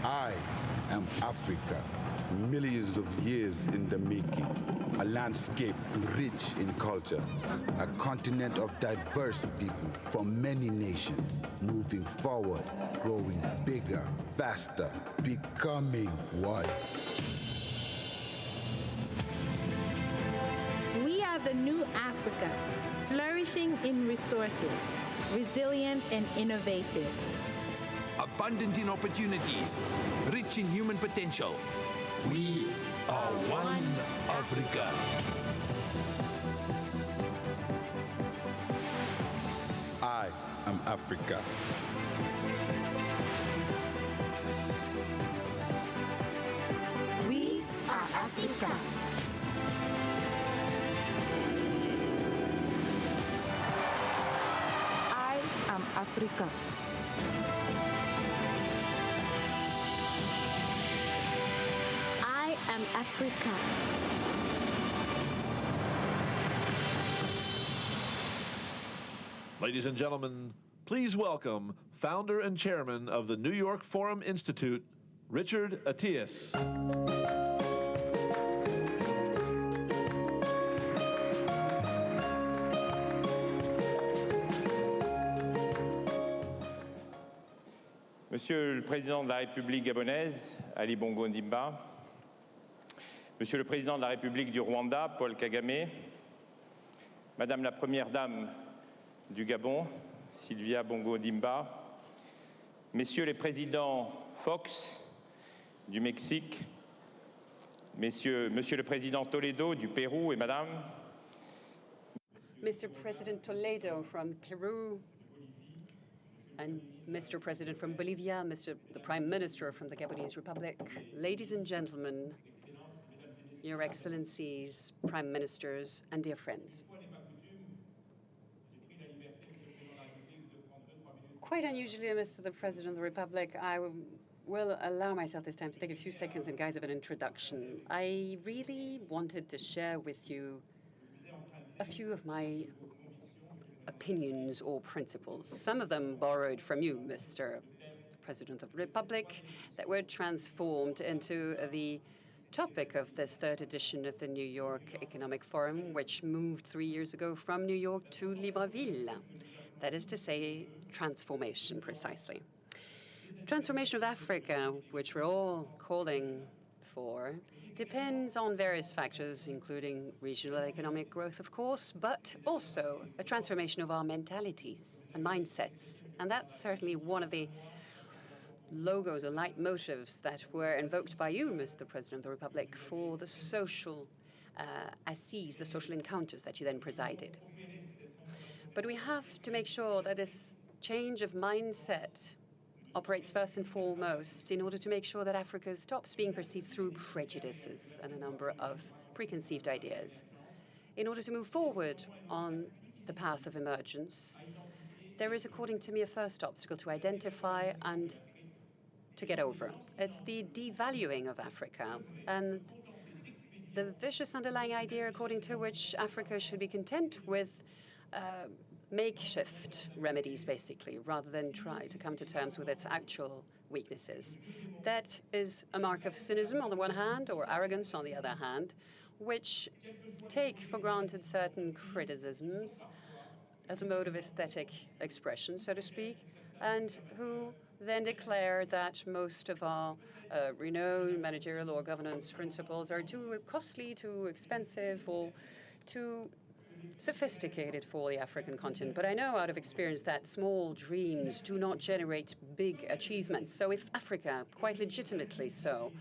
I am Africa, millions of years in the making, a landscape rich in culture, a continent of diverse people from many nations, moving forward, growing bigger, faster, becoming one. We are the new Africa, flourishing in resources, resilient and innovative. Abundant in opportunities, rich in human potential. We are one Africa. I am Africa. We are Africa. I am Africa. I am Africa. Ladies and gentlemen, please welcome founder and chairman of the New York Forum Institute, Richard Attias. Monsieur le Président de la République gabonaise, Ali Bongo Ndimba, Monsieur le Président de la République du Rwanda, Paul Kagame, Madame la Première Dame du Gabon, Sylvia Bongo Ndimba, Messieurs les Présidents Fox du Mexique, Monsieur le Président Toledo du Pérou et Madame, Mr. President Toledo from Peru, and Mr. President from Bolivia, the Prime Minister from the Gabonese Republic, ladies and gentlemen, Your Excellencies, Prime Ministers, and dear friends. Quite unusually, Mr. the President of the Republic, I will allow myself this time to take a few seconds in guise of an introduction. I really wanted to share with you a few of my opinions or principles, some of them borrowed from you, Mr. President of the Republic, that were transformed into the topic of this third edition of the New York Economic Forum, which moved 3 years ago from New York to Libreville. That is to say, transformation, precisely. Transformation of Africa, which we're all calling for, depends on various factors, including regional economic growth, of course, but also a transformation of our mentalities and mindsets. And that's certainly one of the logos or leitmotifs that were invoked by you, Mr. President of the Republic, for the social assises, the social encounters that you then presided. But we have to make sure that this change of mindset operates first and foremost in order to make sure that Africa stops being perceived through prejudices and a number of preconceived ideas. In order to move forward on the path of emergence, there is, according to me, a first obstacle to identify and to get over. It's the devaluing of Africa and the vicious underlying idea according to which Africa should be content with makeshift remedies, basically, rather than try to come to terms with its actual weaknesses. That is a mark of cynicism on the one hand, or arrogance on the other hand, which take for granted certain criticisms as a mode of aesthetic expression, so to speak, and who then declare that most of our renowned managerial or governance principles are too costly, too expensive, or too sophisticated for the African continent. But I know out of experience that small dreams do not generate big achievements. So if Africa, quite legitimately so,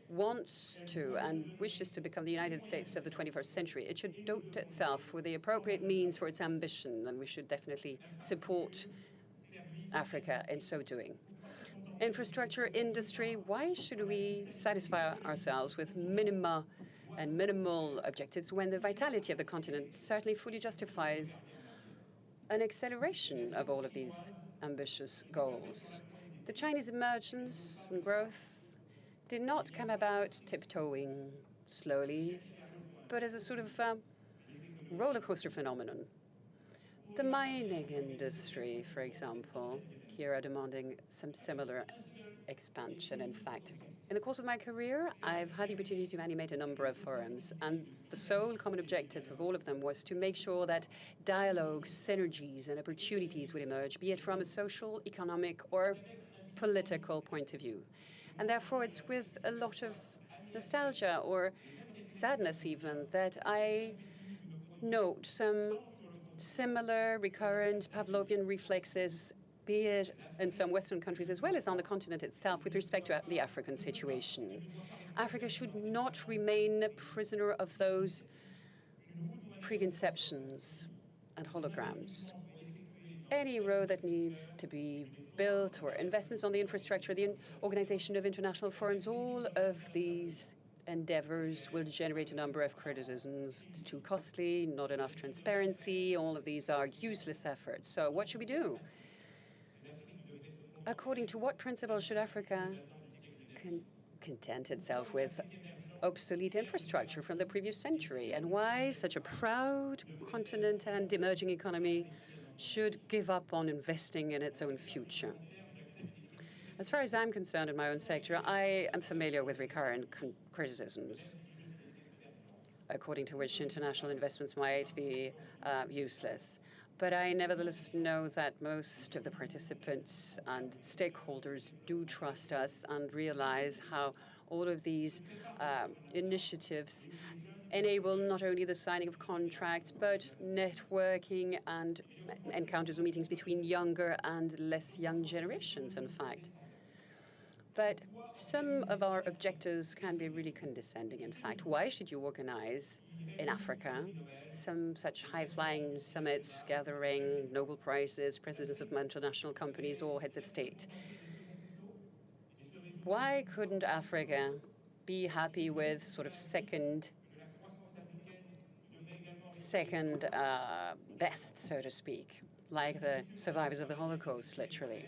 wants to and wishes to become the United States of the 21st century, it should dote itself with the appropriate means for its ambition, and we should definitely support Africa in so doing. Infrastructure, industry, why should we satisfy ourselves with minima and minimal objectives when the vitality of the continent certainly fully justifies an acceleration of all of these ambitious goals? The Chinese emergence and growth did not come about tiptoeing slowly, but as a sort of roller coaster phenomenon. The mining industry, for example, here are demanding some similar expansion, in fact. In the course of my career, I've had the opportunity to animate a number of forums, and the sole common objective of all of them was to make sure that dialogues, synergies, and opportunities would emerge, be it from a social, economic, or political point of view. And therefore, it's with a lot of nostalgia or sadness even that I note some similar recurrent Pavlovian reflexes, be it in some Western countries as well as on the continent itself with respect to the African situation. Africa should not remain a prisoner of those preconceptions and holograms. Any road that needs to be built or investments on the infrastructure, the organization of international forums, all of these endeavors will generate a number of criticisms. It's too costly, not enough transparency, all of these are useless efforts. So what should we do? According to what principle should Africa content itself with obsolete infrastructure from the previous century? And why such a proud continent and emerging economy should give up on investing in its own future? As far as I'm concerned in my own sector, I am familiar with recurrent criticisms, according to which international investments might be useless. But I nevertheless know that most of the participants and stakeholders do trust us and realize how all of these initiatives enable not only the signing of contracts, but networking and encounters or meetings between younger and less young generations, in fact. But some of our objectives can be really condescending, in fact. Why should you organize in Africa some such high-flying summits gathering Nobel Prizes, presidents of multinational companies, or heads of state? Why couldn't Africa be happy with sort of second best, so to speak, like the survivors of the Holocaust, literally?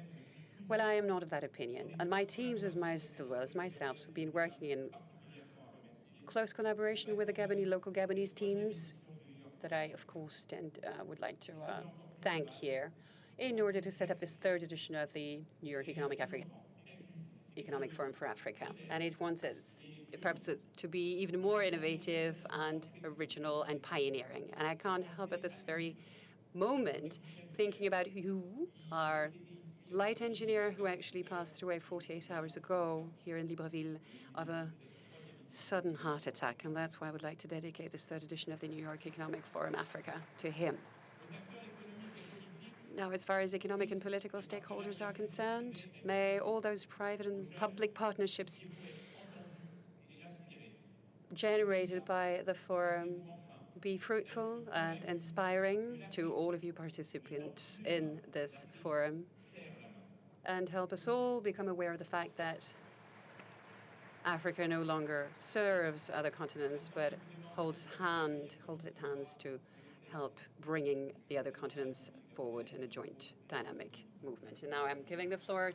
Well, I am not of that opinion. And my teams, as well as myself, have been working in close collaboration with the local Gabonese teams that I, of course, would like to thank here in order to set up this third edition of the New York Economic Forum for Africa. And it wants its purpose to be even more innovative and original and pioneering. And I can't help at this very moment thinking about who our light engineer who actually passed away 48 hours ago here in Libreville of a sudden heart attack. And that's why I would like to dedicate this third edition of the New York Economic Forum Africa to him. Now, as far as economic and political stakeholders are concerned, may all those private and public partnerships generated by the forum be fruitful and inspiring to all of you participants in this forum, and help us all become aware of the fact that Africa no longer serves other continents, but holds its hands to help bringing the other continents forward in a joint dynamic movement. And now I'm giving the floor